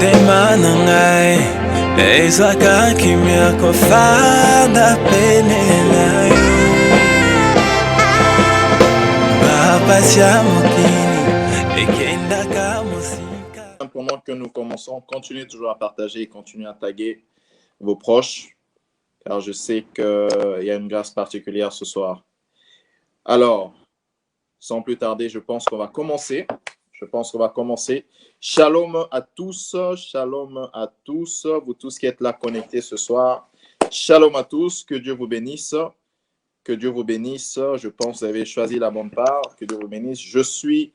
motema na ngai ezwaka kimia kofanda pene na yo bapasi ya mokili ekendaka mosika. Pendant que nous commençons, continuez toujours à partager et continuez à taguer vos proches, car je sais qu'il y a une grâce particulière ce soir. Alors, sans plus tarder, je pense qu'on va commencer. Shalom à tous, vous tous qui êtes là connectés ce soir. Shalom à tous, que Dieu vous bénisse. Je pense que vous avez choisi la bonne part. Que Dieu vous bénisse. Je suis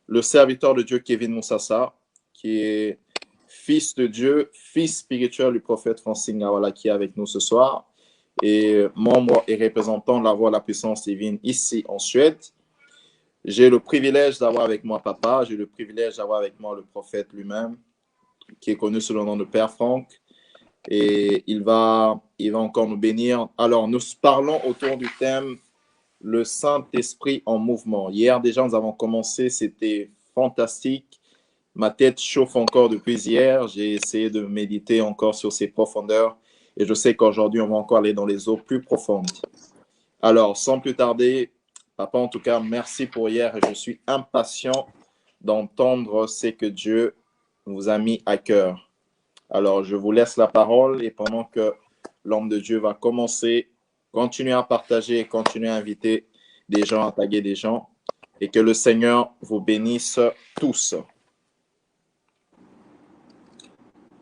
le serviteur de Dieu Kevin Moussassa, qui est fils de Dieu, fils spirituel du prophète Francine Ngawala, qui est avec nous ce soir, et membre et représentant de la Voix de la Puissance Divine ici en Suède. J'ai le privilège d'avoir avec moi papa, j'ai le privilège d'avoir avec moi le prophète lui-même, qui est connu sous le nom de Père Franck, et il va encore nous bénir. Alors, nous parlons autour du thème « Le Saint-Esprit en mouvement ». Hier, déjà, nous avons commencé, c'était fantastique. Ma tête chauffe encore depuis hier. J'ai essayé de méditer encore sur ces profondeurs, et je sais qu'aujourd'hui, on va encore aller dans les eaux plus profondes. Alors, sans plus tarder, papa, en tout cas, merci pour hier, et je suis impatient d'entendre ce que Dieu vous a mis à cœur. Alors, je vous laisse la parole, et pendant que l'homme de Dieu va commencer, continuez à partager, continuez à inviter des gens, à taguer des gens, et que le Seigneur vous bénisse tous.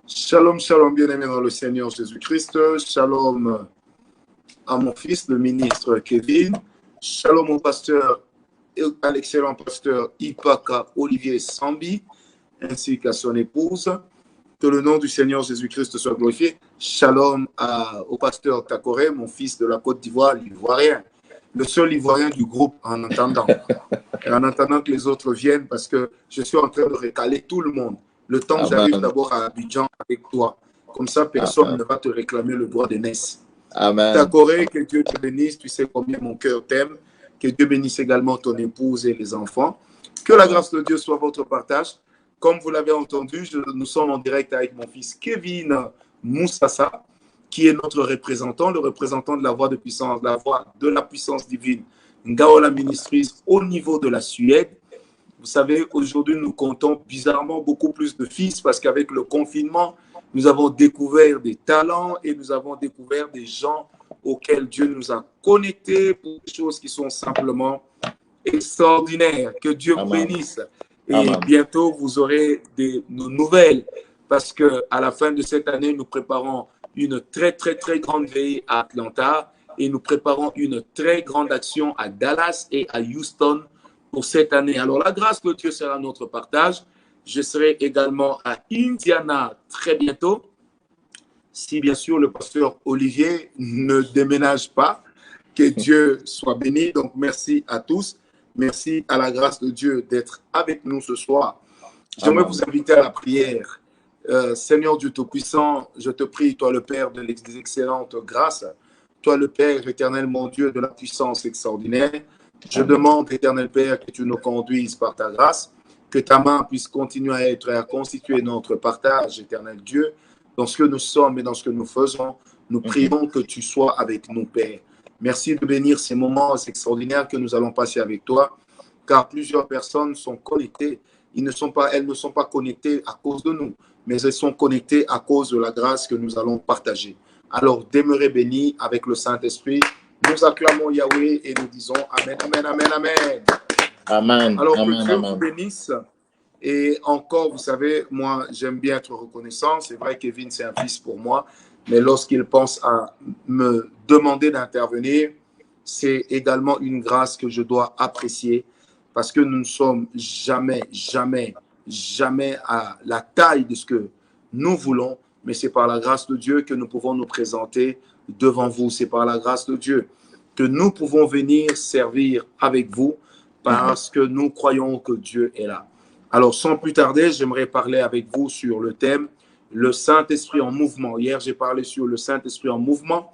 Shalom, shalom, bien-aimés dans le Seigneur Jésus-Christ. Shalom à mon fils, le ministre Kevin. Shalom au pasteur, à l'excellent pasteur Ipaka Olivier Sambi, ainsi qu'à son épouse. Que le nom du Seigneur Jésus-Christ soit glorifié. Shalom au pasteur Takore, mon fils de la Côte d'Ivoire, l'Ivoirien. Le seul Ivoirien du groupe en attendant. Et en attendant que les autres viennent, parce que je suis en train de récaler tout le monde. Le temps que j'arrive d'abord à Abidjan avec toi. Comme ça, personne ne va te réclamer le droit d'aînesse. Amen. Takore, que Dieu te bénisse. Tu sais combien mon cœur t'aime. Que Dieu bénisse également ton épouse et les enfants. Que la grâce de Dieu soit votre partage. Comme vous l'avez entendu, nous sommes en direct avec mon fils Kevin Moussassa, qui est notre représentant, le représentant de la voix de puissance, la voix de la puissance divine, Ngawala Ministries au niveau de la Suède. Vous savez, aujourd'hui, nous comptons bizarrement beaucoup plus de fils parce qu'avec le confinement, nous avons découvert des talents et nous avons découvert des gens auxquels Dieu nous a connectés pour des choses qui sont simplement extraordinaires. Que Dieu vous bénisse. Et bientôt, vous aurez des nouvelles parce qu'à la fin de cette année, nous préparons une très, très, très grande veillée à Atlanta et nous préparons une très grande action à Dallas et à Houston pour cette année. Alors, la grâce de Dieu sera notre partage. Je serai également à Indiana très bientôt, si bien sûr le pasteur Olivier ne déménage pas. Que Dieu soit béni. Donc, merci à tous. Merci à la grâce de Dieu d'être avec nous ce soir. J'aimerais vous inviter à la prière. Seigneur Dieu Tout-Puissant, je te prie, toi le Père des excellentes grâces, toi le Père éternel, mon Dieu, de la puissance extraordinaire. Je demande, éternel Père, que tu nous conduises par ta grâce, que ta main puisse continuer à être et à constituer notre partage, éternel Dieu, dans ce que nous sommes et dans ce que nous faisons. Nous prions que tu sois avec nous, Père. Merci de bénir ces moments extraordinaires que nous allons passer avec toi, car plusieurs personnes sont connectées. Elles ne sont pas connectées à cause de nous, mais elles sont connectées à cause de la grâce que nous allons partager. Alors, demeurez bénis avec le Saint-Esprit. Nous acclamons Yahweh et nous disons Amen, Amen, Amen, Amen. Amen. Alors, Amen, que Dieu Amen. vous bénisse. Et encore, vous savez, moi, j'aime bien être reconnaissant. C'est vrai, Kevin, c'est un fils pour moi. Mais lorsqu'il pense à me demander d'intervenir, c'est également une grâce que je dois apprécier parce que nous ne sommes jamais à la taille de ce que nous voulons, mais c'est par la grâce de Dieu que nous pouvons nous présenter devant vous. C'est par la grâce de Dieu que nous pouvons venir servir avec vous parce que nous croyons que Dieu est là. Alors, sans plus tarder, j'aimerais parler avec vous sur le thème « Le Saint-Esprit en mouvement ». Hier, j'ai parlé sur le Saint-Esprit en mouvement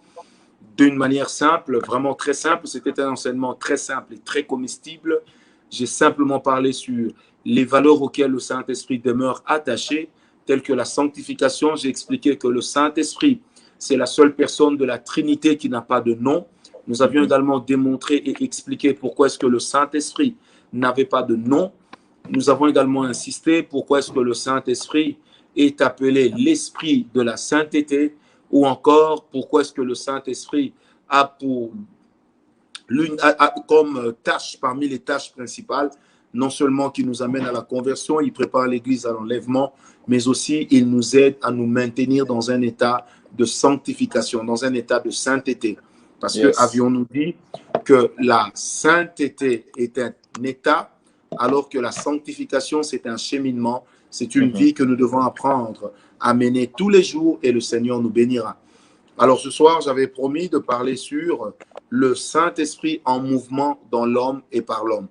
d'une manière simple, vraiment très simple. C'était un enseignement très simple et très comestible. J'ai simplement parlé sur les valeurs auxquelles le Saint-Esprit demeure attaché telles que la sanctification. J'ai expliqué que le Saint-Esprit, c'est la seule personne de la Trinité qui n'a pas de nom. Nous avions également démontré et expliqué pourquoi est-ce que le Saint-Esprit n'avait pas de nom. Nous avons également insisté pourquoi est-ce que le Saint-Esprit est appelé l'Esprit de la sainteté, ou encore pourquoi est-ce que le Saint-Esprit a pour comme tâche parmi les tâches principales, non seulement qui nous amène à la conversion, il prépare l'Église à l'enlèvement, mais aussi il nous aide à nous maintenir dans un état de sanctification, dans un état de sainteté. Parce que avions-nous dit que la sainteté est un état, alors que la sanctification, c'est un cheminement, c'est une vie que nous devons apprendre à mener tous les jours et le Seigneur nous bénira. Alors ce soir, j'avais promis de parler sur le Saint-Esprit en mouvement dans l'homme et par l'homme.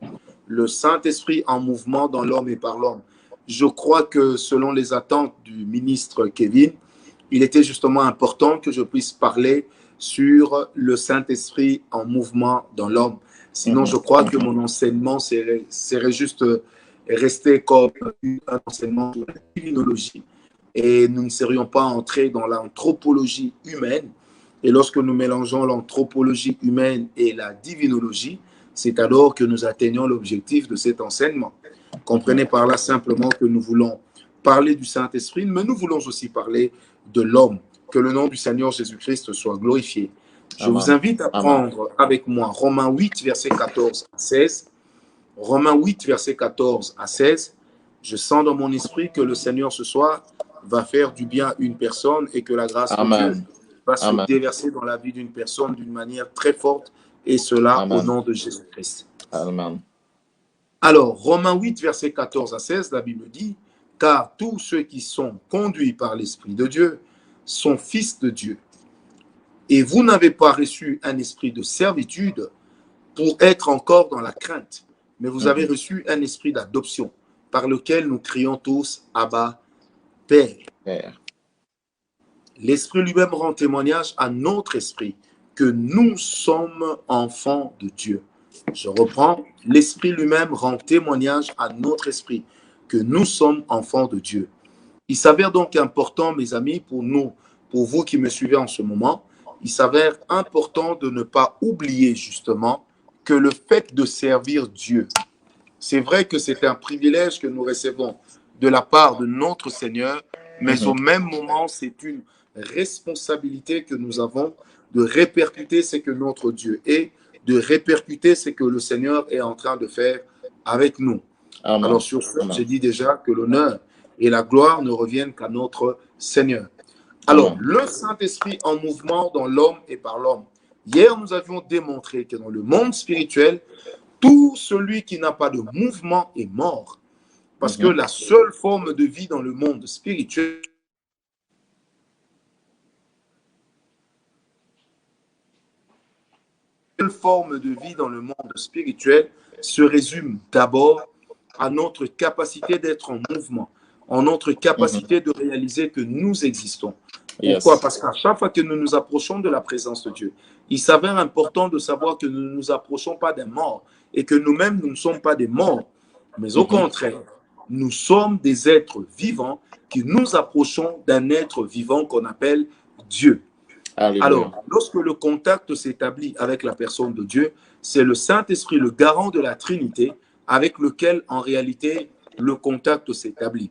Le Saint-Esprit en mouvement dans l'homme et par l'homme. Je crois que selon les attentes du ministre Kevin, il était justement important que je puisse parler sur le Saint-Esprit en mouvement dans l'homme. Sinon, je crois que mon enseignement serait juste resté comme un enseignement de la divinologie. Et nous ne serions pas entrés dans l'anthropologie humaine. Et lorsque nous mélangeons l'anthropologie humaine et la divinologie, c'est alors que nous atteignons l'objectif de cet enseignement. Comprenez par là simplement que nous voulons parler du Saint-Esprit, mais nous voulons aussi parler de l'homme. Que le nom du Seigneur Jésus-Christ soit glorifié. Je vous invite à prendre avec moi Romains 8, versets 14 à 16. Romains 8, versets 14 à 16. Je sens dans mon esprit que le Seigneur ce soir va faire du bien à une personne et que la grâce de Dieu va se déverser dans la vie d'une personne d'une manière très forte, et cela au nom de Jésus-Christ. Amen. Alors, Romains 8, versets 14 à 16, la Bible dit « Car tous ceux qui sont conduits par l'Esprit de Dieu sont fils de Dieu. Et vous n'avez pas reçu un esprit de servitude pour être encore dans la crainte, mais vous avez reçu un esprit d'adoption par lequel nous crions tous « Abba, Père ». L'Esprit lui-même rend témoignage à notre esprit que nous sommes enfants de Dieu. Je reprends, l'Esprit lui-même rend témoignage à notre esprit que nous sommes enfants de Dieu. Il s'avère donc important, mes amis, pour nous, pour vous qui me suivez en ce moment, il s'avère important de ne pas oublier justement que le fait de servir Dieu, c'est vrai que c'est un privilège que nous recevons de la part de notre Seigneur, mais au même moment, c'est une responsabilité que nous avons de répercuter ce que notre Dieu est, de répercuter ce que le Seigneur est en train de faire avec nous. Amen. Alors sur ce, j'ai dit déjà que l'honneur et la gloire ne reviennent qu'à notre Seigneur. Alors, le Saint-Esprit en mouvement dans l'homme et par l'homme. Hier, nous avions démontré que dans le monde spirituel, tout celui qui n'a pas de mouvement est mort. Parce que la seule forme de vie dans le monde spirituel se résume d'abord à notre capacité d'être en mouvement, en notre capacité de réaliser que nous existons. Pourquoi? Parce qu'à chaque fois que nous nous approchons de la présence de Dieu, il s'avère important de savoir que nous ne nous approchons pas des morts et que nous-mêmes, nous ne sommes pas des morts, mais au contraire, nous sommes des êtres vivants qui nous approchons d'un être vivant qu'on appelle Dieu. Alléluia. Alors, lorsque le contact s'établit avec la personne de Dieu, c'est le Saint-Esprit, le garant de la Trinité, avec lequel, en réalité, le contact s'établit.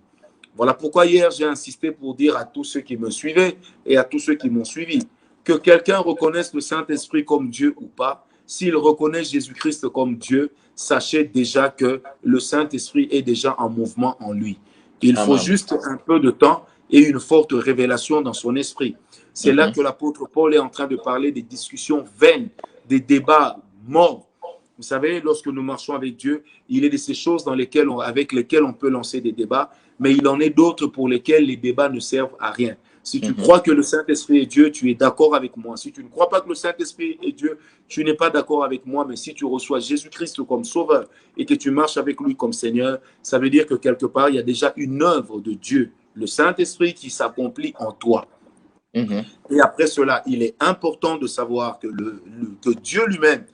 Voilà pourquoi hier, j'ai insisté pour dire à tous ceux qui me suivaient et à tous ceux qui m'ont suivi que quelqu'un reconnaisse le Saint-Esprit comme Dieu ou pas. S'il reconnaît Jésus-Christ comme Dieu, sachez déjà que le Saint-Esprit est déjà en mouvement en lui. Il faut juste un peu de temps et une forte révélation dans son esprit. C'est là que l'apôtre Paul est en train de parler des discussions vaines, des débats morts. Vous savez, lorsque nous marchons avec Dieu, il est de ces choses avec lesquelles on peut lancer des débats, mais il en est d'autres pour lesquelles les débats ne servent à rien. Si tu crois que le Saint-Esprit est Dieu, tu es d'accord avec moi. Si tu ne crois pas que le Saint-Esprit est Dieu, tu n'es pas d'accord avec moi. Mais si tu reçois Jésus-Christ comme Sauveur et que tu marches avec lui comme Seigneur, ça veut dire que quelque part, il y a déjà une œuvre de Dieu, le Saint-Esprit qui s'accomplit en toi. Et après cela, il est important de savoir que, que Dieu lui-même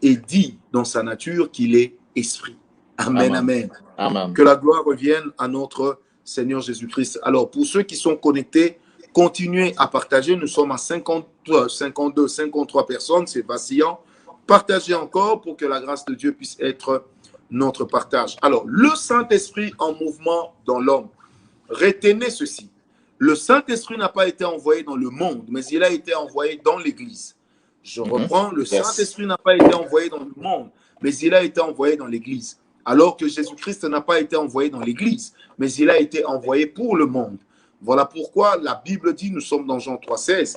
est dit dans sa nature qu'il est esprit. Amen, amen. Que la gloire revienne à notre Seigneur Jésus-Christ. Alors, pour ceux qui sont connectés, continuez à partager. Nous sommes à 52, 53 personnes, c'est vacillant. Partagez encore pour que la grâce de Dieu puisse être notre partage. Alors, le Saint-Esprit en mouvement dans l'homme. Retenez ceci. Le Saint-Esprit n'a pas été envoyé dans le monde, mais il a été envoyé dans l'Église. Je reprends, le Saint-Esprit n'a pas été envoyé dans le monde, mais il a été envoyé dans l'Église. Alors que Jésus-Christ n'a pas été envoyé dans l'Église, mais il a été envoyé pour le monde. Voilà pourquoi la Bible dit, nous sommes dans Jean 3,16,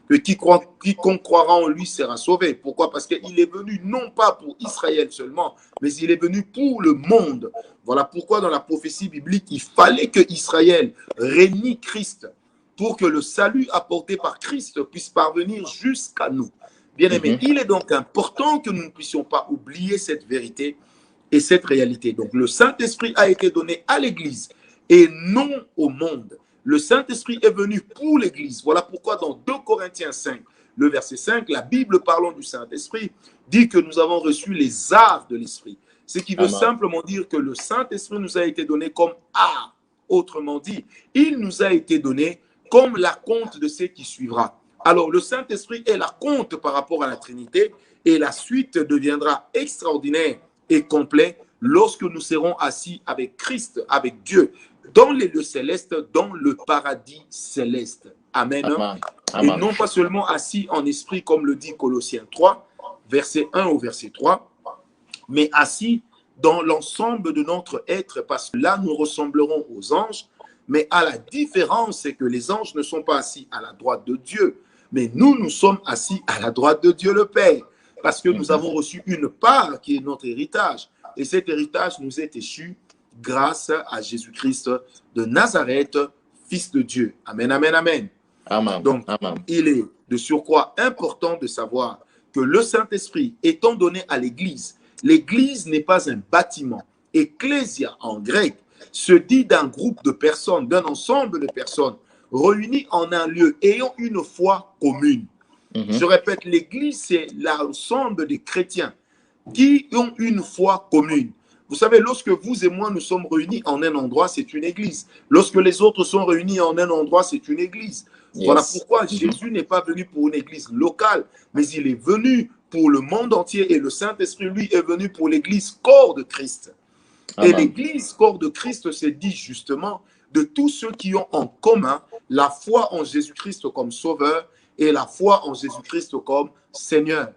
que quiconque croira en lui sera sauvé. Pourquoi? Parce qu'il est venu non pas pour Israël seulement, mais il est venu pour le monde. Voilà pourquoi dans la prophétie biblique, il fallait que Israël réunisse Christ pour que le salut apporté par Christ puisse parvenir jusqu'à nous. Bien-aimés, il est donc important que nous ne puissions pas oublier cette vérité et cette réalité. Donc le Saint-Esprit a été donné à l'Église et non au monde. Le Saint-Esprit est venu pour l'Église. Voilà pourquoi dans 2 Corinthiens 5, le verset 5, la Bible parlant du Saint-Esprit dit que nous avons reçu les arts de l'Esprit. Ce qui veut simplement dire que le Saint-Esprit nous a été donné comme art. Autrement dit, il nous a été donné comme la compte de ce qui suivra. Alors le Saint-Esprit est la compte par rapport à la Trinité et la suite deviendra extraordinaire et complet lorsque nous serons assis avec Christ, avec Dieu, dans les lieux célestes, dans le paradis céleste. Amen. Et non pas seulement assis en esprit, comme le dit Colossiens 3, verset 1 au verset 3, mais assis dans l'ensemble de notre être, parce que là, nous ressemblerons aux anges, mais à la différence, c'est que les anges ne sont pas assis à la droite de Dieu, mais nous sommes assis à la droite de Dieu le Père, parce que nous avons reçu une part qui est notre héritage, et cet héritage nous est échu grâce à Jésus-Christ de Nazareth, Fils de Dieu. Amen, amen, amen. Donc, il est de surcroît important de savoir que le Saint-Esprit étant donné à l'Église, l'Église n'est pas un bâtiment. Ecclésia en grec se dit d'un groupe de personnes, d'un ensemble de personnes réunies en un lieu, ayant une foi commune. Je répète, l'Église, c'est l'ensemble des chrétiens qui ont une foi commune. Vous savez, lorsque vous et moi, nous sommes réunis en un endroit, c'est une église. Lorsque les autres sont réunis en un endroit, c'est une église. Voilà pourquoi Jésus n'est pas venu pour une église locale, mais il est venu pour le monde entier et le Saint-Esprit, lui, est venu pour l'église corps de Christ. Et l'église corps de Christ se dit justement de tous ceux qui ont en commun la foi en Jésus-Christ comme sauveur et la foi en Jésus-Christ comme Seigneur.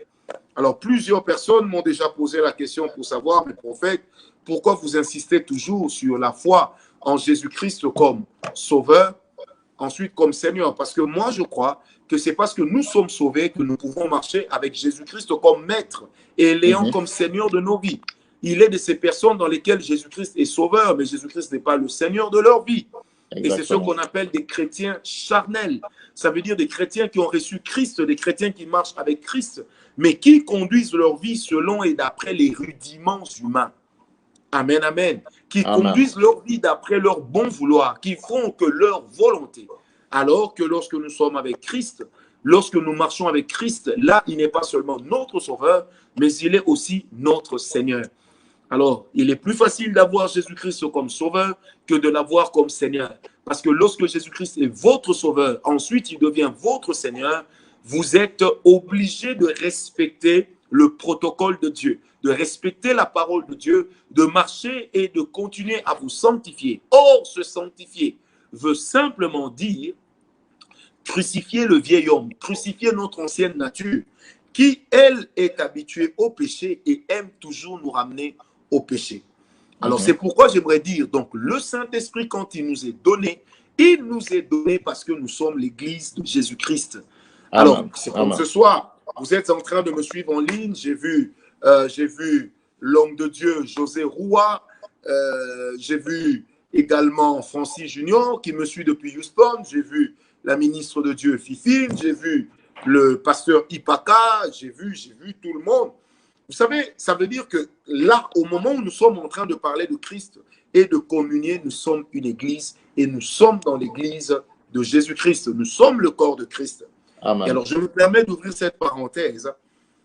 Alors, plusieurs personnes m'ont déjà posé la question pour savoir, mes prophètes, pourquoi vous insistez toujours sur la foi en Jésus-Christ comme sauveur, ensuite comme Seigneur? Parce que moi, je crois que c'est parce que nous sommes sauvés que nous pouvons marcher avec Jésus-Christ comme maître et l'ayant comme Seigneur de nos vies. Il est de ces personnes dans lesquelles Jésus-Christ est sauveur, mais Jésus-Christ n'est pas le Seigneur de leur vie. Et c'est ce qu'on appelle des chrétiens charnels. Ça veut dire des chrétiens qui ont reçu Christ, des chrétiens qui marchent avec Christ, mais qui conduisent leur vie selon et d'après les rudiments humains. Amen, amen. Qui conduisent leur vie d'après leur bon vouloir, qui font que leur volonté. Alors que lorsque nous sommes avec Christ, lorsque nous marchons avec Christ, là, il n'est pas seulement notre sauveur, mais il est aussi notre Seigneur. Alors, il est plus facile d'avoir Jésus-Christ comme sauveur que de l'avoir comme Seigneur. Parce que lorsque Jésus-Christ est votre sauveur, ensuite il devient votre Seigneur, vous êtes obligé de respecter le protocole de Dieu, de respecter la parole de Dieu, de marcher et de continuer à vous sanctifier. Or, se sanctifier veut simplement dire crucifier le vieil homme, crucifier notre ancienne nature, qui, elle, est habituée au péché et aime toujours nous ramener au péché. Alors, c'est pourquoi j'aimerais dire, donc, le Saint-Esprit, quand il nous est donné parce que nous sommes l'Église de Jésus-Christ. Alors, c'est comme ce soir, vous êtes en train de me suivre en ligne, j'ai vu l'homme de Dieu, José Roua, j'ai vu également Francis Junior, qui me suit depuis Houston, j'ai vu la ministre de Dieu, Fifine, j'ai vu le pasteur Ipaka, j'ai vu tout le monde. Vous savez, ça veut dire que là, au moment où nous sommes en train de parler de Christ et de communier, nous sommes une église et nous sommes dans l'église de Jésus-Christ. Nous sommes le corps de Christ. Amen. Et alors, je me permets d'ouvrir cette parenthèse.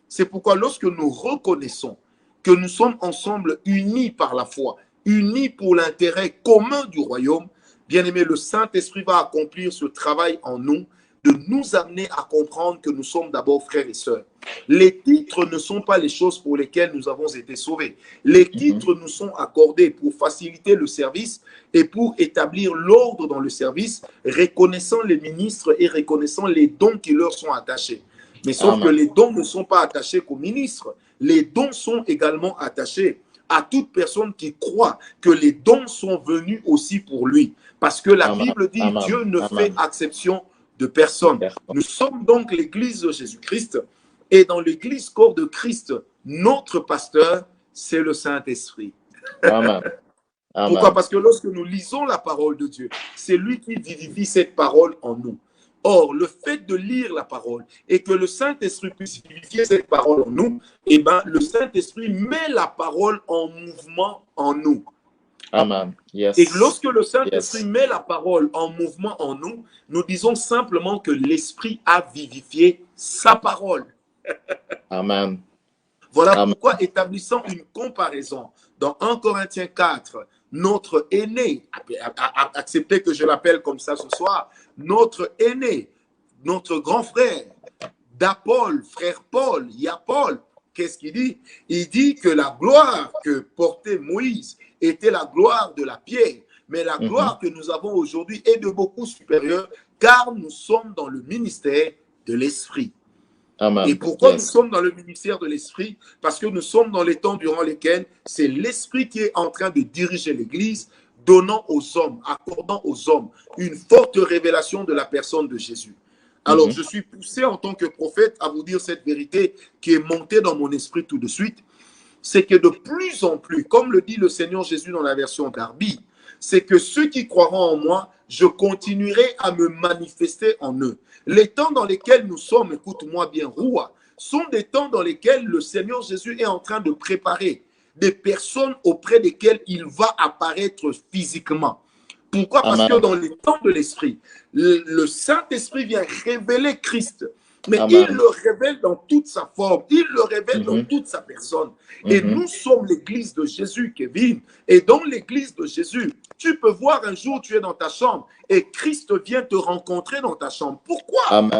C'est pourquoi lorsque nous reconnaissons que nous sommes ensemble unis par la foi, unis pour l'intérêt commun du royaume, Bien-aimé, le Saint-Esprit va accomplir ce travail en nous, de nous amener à comprendre que nous sommes d'abord frères et sœurs. Les titres ne sont pas les choses pour lesquelles nous avons été sauvés. Les titres nous sont accordés pour faciliter le service et pour établir l'ordre dans le service, reconnaissant les ministres et reconnaissant les dons qui leur sont attachés. Mais sauf que les dons ne sont pas attachés qu'aux ministres. Les dons sont également attachés à toute personne qui croit que les dons sont venus aussi pour lui. Parce que la Bible dit Dieu ne fait exception de personne. Nous sommes donc l'église de Jésus-Christ et dans l'église corps de Christ, notre pasteur, c'est le Saint-Esprit. Pourquoi? Parce que lorsque nous lisons la parole de Dieu, c'est lui qui vivifie cette parole en nous. Or, le fait de lire la parole et que le Saint-Esprit puisse vivifier cette parole en nous, eh bien, le Saint-Esprit met la parole en mouvement en nous. Amen. Yes. Et lorsque le Saint-Esprit met la parole en mouvement en nous, nous disons simplement que l'Esprit a vivifié sa parole. Amen. Voilà pourquoi, établissant une comparaison dans 1 Corinthiens 4, notre aîné, acceptez que je l'appelle comme ça ce soir, notre aîné, notre grand frère d'Apoll, frère Paul, il y a Paul, qu'est-ce qu'il dit? Il dit que la gloire que portait Moïse était la gloire de la pierre, mais la gloire que nous avons aujourd'hui est de beaucoup supérieure, car nous sommes dans le ministère de l'Esprit. Et pourquoi nous sommes dans le ministère de l'Esprit? Parce que nous sommes dans les temps durant lesquels c'est l'Esprit qui est en train de diriger l'Église, donnant aux hommes, accordant aux hommes une forte révélation de la personne de Jésus. Alors, je suis poussé en tant que prophète à vous dire cette vérité qui est montée dans mon esprit tout de suite. C'est que de plus en plus, comme le dit le Seigneur Jésus dans la version Darby, c'est que ceux qui croiront en moi, je continuerai à me manifester en eux. Les temps dans lesquels nous sommes, écoute-moi bien, Roua, sont des temps dans lesquels le Seigneur Jésus est en train de préparer des personnes auprès desquelles il va apparaître physiquement. Pourquoi? Parce que dans les temps de l'Esprit, le Saint-Esprit vient révéler Christ. Mais il le révèle dans toute sa forme, il le révèle dans toute sa personne. Et nous sommes l'église de Jésus, Kevin. Et dans l'église de Jésus, tu peux voir un jour, tu es dans ta chambre et Christ vient te rencontrer dans ta chambre. Pourquoi?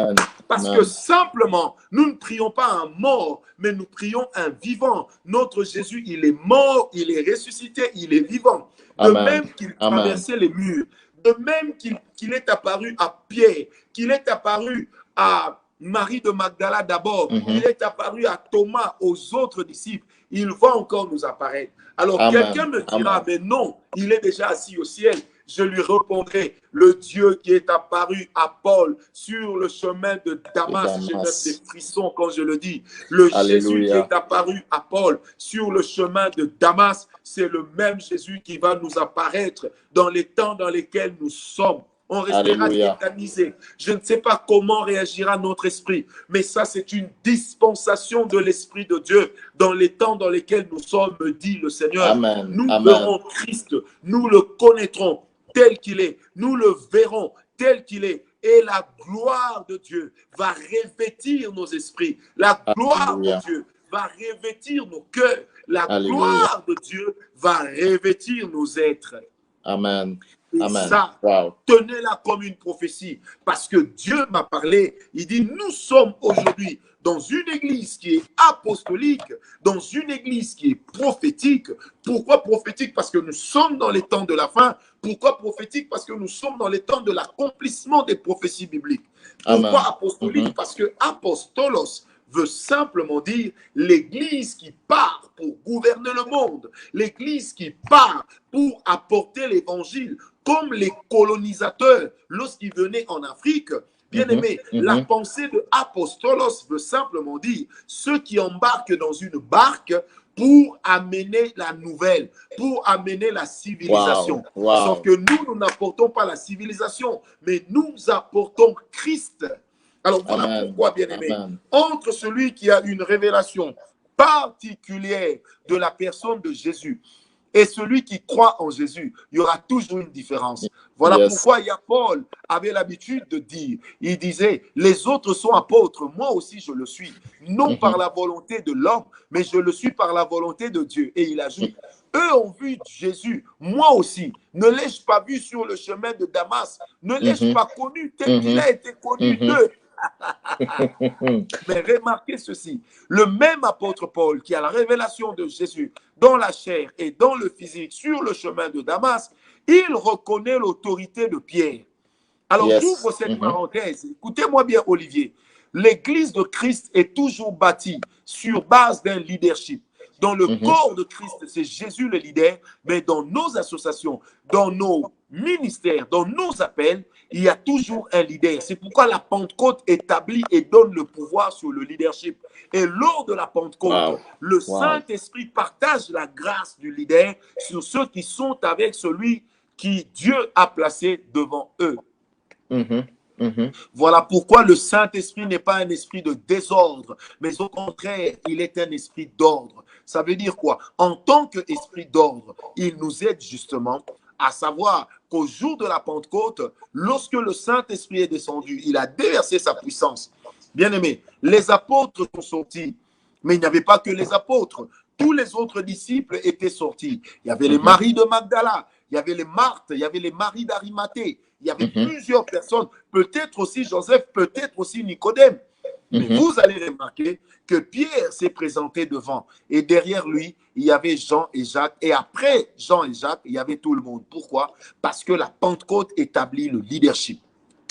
Parce que simplement, nous ne prions pas un mort, mais nous prions un vivant. Notre Jésus, il est mort, il est ressuscité, il est vivant. De même qu'il traversait les murs, de même qu'il est apparu à Pierre, qu'il est apparu à Marie de Magdala d'abord, il est apparu à Thomas, aux autres disciples, il va encore nous apparaître. Alors quelqu'un me dira, mais non, il est déjà assis au ciel. Je lui répondrai, le Dieu qui est apparu à Paul sur le chemin de Damas, j'ai même des frissons quand je le dis. Le Jésus qui est apparu à Paul sur le chemin de Damas, c'est le même Jésus qui va nous apparaître dans les temps dans lesquels nous sommes. On restera tétanisé. Je ne sais pas comment réagira notre esprit, mais ça, c'est une dispensation de l'Esprit de Dieu dans les temps dans lesquels nous sommes, me dit le Seigneur. Nous verrons Christ, nous le connaîtrons tel qu'il est, nous le verrons tel qu'il est, et la gloire de Dieu va revêtir nos esprits. La gloire de Dieu va revêtir nos cœurs. La gloire de Dieu va revêtir nos êtres. Amen. Et ça, tenez-la comme une prophétie, parce que Dieu m'a parlé. Il dit, nous sommes aujourd'hui dans une église qui est apostolique, dans une église qui est prophétique. Pourquoi prophétique? Parce que nous sommes dans les temps de la fin. Pourquoi prophétique? Parce que nous sommes dans les temps de l'accomplissement des prophéties bibliques. Pourquoi apostolique? Parce que apostolos veut simplement dire l'église qui part pour gouverner le monde, l'église qui part pour apporter l'évangile, comme les colonisateurs lorsqu'ils venaient en Afrique. Bien aimé, la pensée de apostolos veut simplement dire ceux qui embarquent dans une barque pour amener la nouvelle, pour amener la civilisation. Sauf que nous n'apportons pas la civilisation, mais nous apportons Christ. Alors voilà pourquoi, bien-aimé, entre celui qui a une révélation particulière de la personne de Jésus et celui qui croit en Jésus, il y aura toujours une différence. Voilà pourquoi Paul avait l'habitude de dire, il disait, les autres sont apôtres, moi aussi je le suis, non par la volonté de l'homme, mais je le suis par la volonté de Dieu. Et il ajoute, Eux ont vu Jésus, moi aussi. Ne l'ai-je pas vu sur le chemin de Damas? Ne l'ai-je pas connu tel qu'il a été connu d'eux? Mais remarquez ceci, le même apôtre Paul qui a la révélation de Jésus dans la chair et dans le physique sur le chemin de Damas, il reconnaît l'autorité de Pierre. Alors j'ouvre cette parenthèse, écoutez-moi bien Olivier, l'église de Christ est toujours bâtie sur base d'un leadership. Dans le corps de Christ, c'est Jésus le leader, mais dans nos associations, dans nos ministères, dans nos appels, il y a toujours un leader. C'est pourquoi la Pentecôte établit et donne le pouvoir sur le leadership. Et lors de la Pentecôte, le Saint-Esprit partage la grâce du leader sur ceux qui sont avec celui qui Dieu a placé devant eux. Voilà pourquoi le Saint-Esprit n'est pas un esprit de désordre, mais au contraire, il est un esprit d'ordre. Ça veut dire quoi? En tant qu'esprit d'ordre, il nous aide justement à savoir qu'au jour de la Pentecôte, lorsque le Saint-Esprit est descendu, il a déversé sa puissance. Bien aimé, les apôtres sont sortis, mais il n'y avait pas que les apôtres. Tous les autres disciples étaient sortis. Il y avait les Marie de Magdala, il y avait les Marthe, il y avait les Marie d'Arimathée. Il y avait plusieurs personnes, peut-être aussi Joseph, peut-être aussi Nicodème. Mais vous allez remarquer que Pierre s'est présenté devant. Et derrière lui, il y avait Jean et Jacques. Et après Jean et Jacques, il y avait tout le monde. Pourquoi? Parce que la Pentecôte établit le leadership.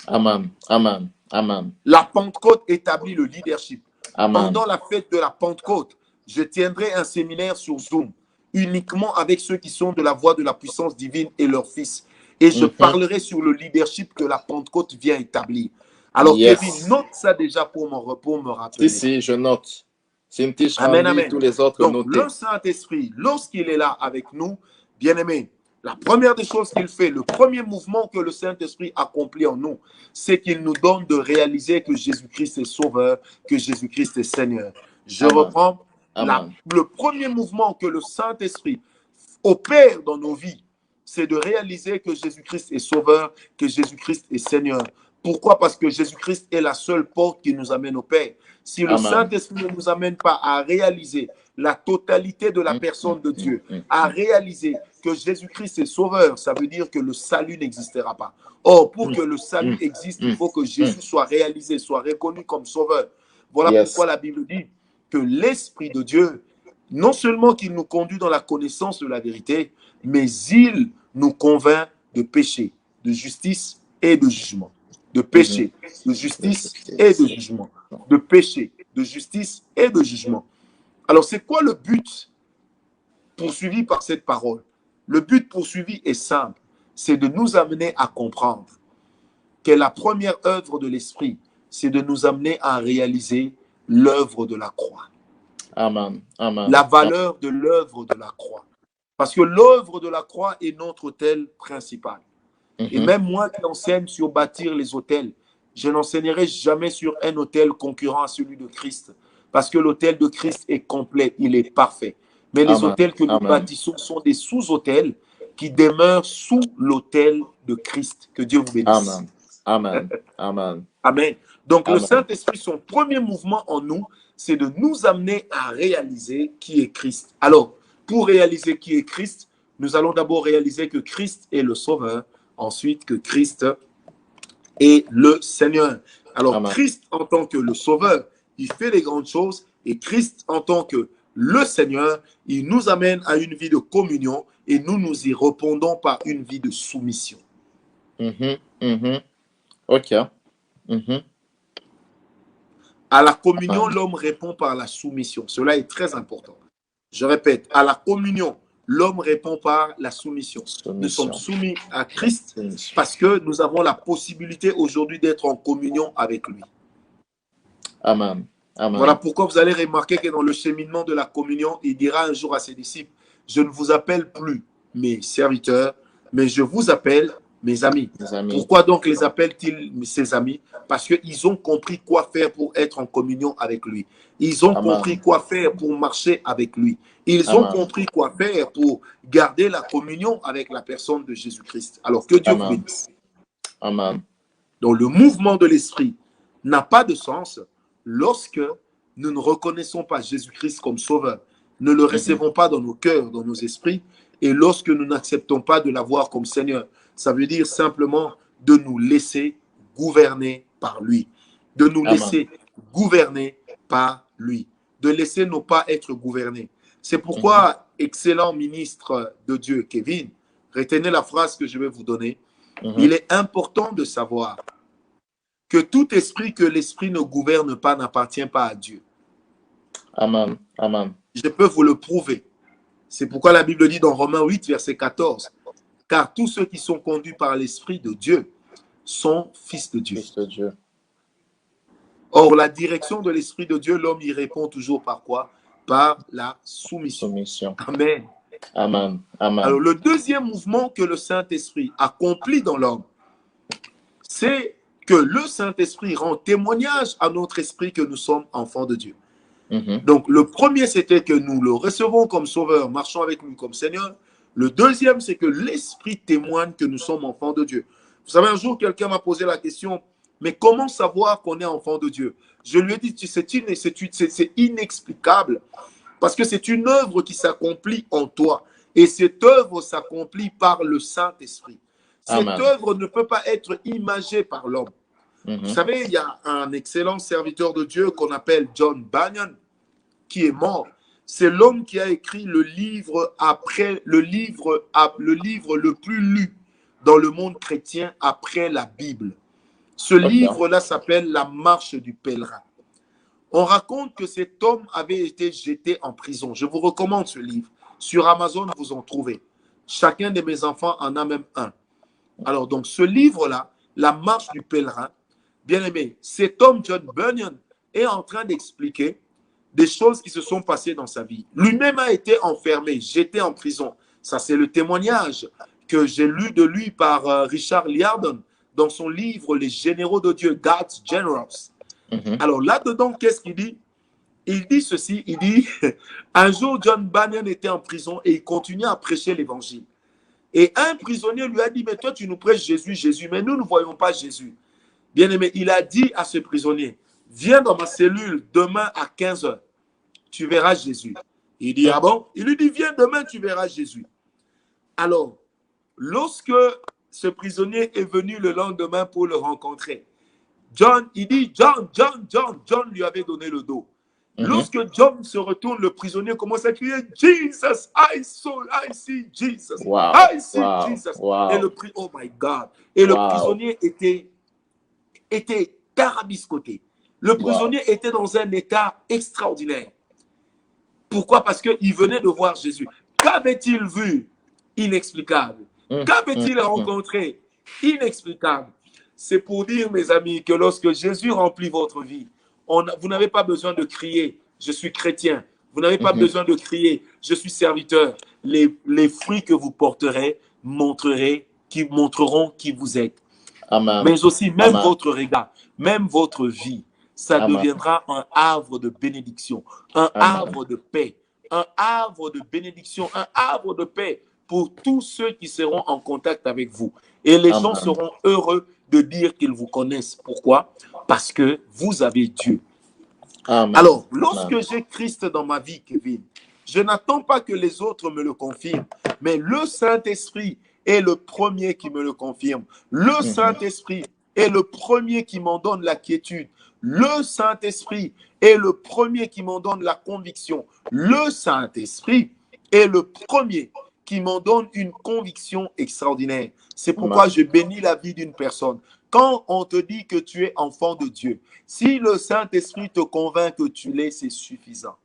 Amen. Amen. Amen. La Pentecôte établit le leadership. Amen. Pendant la fête de la Pentecôte, je tiendrai un séminaire sur Zoom, uniquement avec ceux qui sont de la voie de la puissance divine et leurs fils. Et je parlerai sur le leadership que la Pentecôte vient établir. Alors, Kevin, note ça déjà pour me rappeler. Si, je note. Cynthia, amen, amen. Tous les autres Donc, notés. le Saint-Esprit, lorsqu'il est là avec nous, bien-aimé, la première des choses qu'il fait, le premier mouvement que le Saint-Esprit accomplit en nous, c'est qu'il nous donne de réaliser que Jésus-Christ est Sauveur, que Jésus-Christ est Seigneur. Je reprends. Le premier mouvement que le Saint-Esprit opère dans nos vies, c'est de réaliser que Jésus-Christ est Sauveur, que Jésus-Christ est Seigneur. Pourquoi? Parce que Jésus-Christ est la seule porte qui nous amène au Père. Si le Saint-Esprit ne nous amène pas à réaliser la totalité de la personne de Dieu, à réaliser que Jésus-Christ est Sauveur, ça veut dire que le salut n'existera pas. Or, pour que le salut existe, il faut que Jésus soit réalisé, soit reconnu comme Sauveur. Voilà pourquoi la Bible dit que l'Esprit de Dieu, non seulement qu'il nous conduit dans la connaissance de la vérité, mais il nous convainc de péché, de justice et de jugement. De péché, de justice et de jugement. De péché, de justice et de jugement. Alors, c'est quoi le but poursuivi par cette parole? Le but poursuivi est simple. C'est de nous amener à comprendre que la première œuvre de l'Esprit, c'est de nous amener à réaliser l'œuvre de la croix. Amen. Amen. La valeur de l'œuvre de la croix. Parce que l'œuvre de la croix est notre autel principal. Et même moi qui enseigne sur bâtir les autels, je n'enseignerai jamais sur un autel concurrent à celui de Christ. Parce que l'autel de Christ est complet, il est parfait. Mais les autels que nous bâtissons sont des sous-autels qui demeurent sous l'autel de Christ. Que Dieu vous bénisse. Amen. Amen. Amen. Donc le Saint-Esprit, son premier mouvement en nous, c'est de nous amener à réaliser qui est Christ. Alors, pour réaliser qui est Christ, nous allons d'abord réaliser que Christ est le Sauveur. Ensuite, que Christ est le Seigneur. Alors, Christ en tant que le Sauveur, il fait les grandes choses. Et Christ en tant que le Seigneur, il nous amène à une vie de communion et nous nous y répondons par une vie de soumission. OK. À la communion, l'homme répond par la soumission. Cela est très important. Je répète, à la communion, l'homme répond par la soumission. Nous sommes soumis à Christ parce que nous avons la possibilité aujourd'hui d'être en communion avec lui. Amen. Amen. Voilà pourquoi vous allez remarquer que dans le cheminement de la communion, il dira un jour à ses disciples, je ne vous appelle plus mes serviteurs, mais je vous appelle mes amis. Pourquoi donc les appelle-t-il ses amis? Parce qu'ils ont compris quoi faire pour être en communion avec lui. Ils ont compris quoi faire pour marcher avec lui. Ils ont compris quoi faire pour garder la communion avec la personne de Jésus-Christ. Alors que Dieu vous bénisse. Amen. Donc le mouvement de l'esprit n'a pas de sens lorsque nous ne reconnaissons pas Jésus-Christ comme sauveur ne le recevons pas dans nos cœurs, dans nos esprits, et lorsque nous n'acceptons pas de l'avoir comme Seigneur, ça veut dire simplement de nous laisser gouverner par lui, de nous laisser gouverner par lui, de laisser nos pas être gouvernés. C'est pourquoi, excellent ministre de Dieu, Kevin, retenez la phrase que je vais vous donner. Il est important de savoir que tout esprit que l'esprit ne gouverne pas n'appartient pas à Dieu. Amen. Amen. Je peux vous le prouver. C'est pourquoi la Bible dit dans Romains 8, verset 14, « Car tous ceux qui sont conduits par l'Esprit de Dieu sont fils de Dieu. » Fils de Dieu. Or, la direction de l'Esprit de Dieu, l'homme y répond toujours par quoi? Par la soumission. Soumission. Amen. Amen. Amen. Alors, le deuxième mouvement que le Saint-Esprit accomplit dans l'homme, c'est que le Saint-Esprit rend témoignage à notre esprit que nous sommes enfants de Dieu. Donc, le premier, c'était que nous le recevons comme sauveur, marchons avec lui comme Seigneur. Le deuxième, c'est que l'Esprit témoigne que nous sommes enfants de Dieu. Vous savez, un jour, quelqu'un m'a posé la question, mais comment savoir qu'on est enfant de Dieu? Je lui ai dit, c'est inexplicable, parce que c'est une œuvre qui s'accomplit en toi. Et cette œuvre s'accomplit par le Saint-Esprit. Cette œuvre ne peut pas être imagée par l'homme. Vous savez, il y a un excellent serviteur de Dieu qu'on appelle John Bunyan, qui est mort. C'est l'homme qui a écrit le livre le plus lu dans le monde chrétien après la Bible. Ce livre-là s'appelle La marche du pèlerin. On raconte que cet homme avait été jeté en prison. Je vous recommande ce livre. Sur Amazon, vous en trouvez. Chacun de mes enfants en a même un. Alors, donc, ce livre-là, La marche du pèlerin, bien aimé, cet homme, John Bunyan, est en train d'expliquer des choses qui se sont passées dans sa vie. Lui-même a été enfermé, jeté en prison. Ça, c'est le témoignage que j'ai lu de lui par Richard Liardon dans son livre Les généraux de Dieu, God's Generals. Alors là-dedans, qu'est-ce qu'il dit? Il dit ceci, il dit, un jour, John Bunyan était en prison et il continuait à prêcher l'évangile. Et un prisonnier lui a dit, mais toi, tu nous prêches Jésus, Jésus, mais nous ne voyons pas Jésus. Bien aimé, il a dit à ce prisonnier, viens dans ma cellule demain à 15 h. Tu verras Jésus. Il dit, ah bon? Il lui dit, viens demain, tu verras Jésus. Alors, lorsque ce prisonnier est venu le lendemain pour le rencontrer, John John lui avait donné le dos. Lorsque John se retourne, le prisonnier commence à crier, Jesus, I see Jesus. Wow. I see Wow. Jesus. Wow. Et oh my God. Et le prisonnier était tarabiscoté. Le prisonnier était dans un état extraordinaire. Pourquoi? Parce qu'il venait de voir Jésus. Qu'avait-il vu? Inexplicable. Qu'avait-il rencontré? Inexplicable. C'est pour dire, mes amis, que lorsque Jésus remplit votre vie, vous n'avez pas besoin de crier, je suis chrétien. Vous n'avez pas besoin de crier, je suis serviteur. Les fruits que vous porterez montreront qui vous êtes. Amen. Mais aussi, même votre regard, même votre vie, ça deviendra un havre de bénédiction, un havre de paix, un havre de bénédiction, un havre de paix pour tous ceux qui seront en contact avec vous. Et les gens seront heureux de dire qu'ils vous connaissent. Pourquoi? Parce que vous avez Dieu. Alors, lorsque j'ai Christ dans ma vie, Kevin, je n'attends pas que les autres me le confirment, mais le Saint-Esprit est le premier qui me le confirme. Le Saint-Esprit est le premier qui m'en donne la quiétude. Le Saint-Esprit est le premier qui m'en donne la conviction. Le Saint-Esprit est le premier qui m'en donne une conviction extraordinaire. C'est pourquoi je bénis la vie d'une personne. Quand on te dit que tu es enfant de Dieu, si le Saint-Esprit te convainc que tu l'es, c'est suffisant.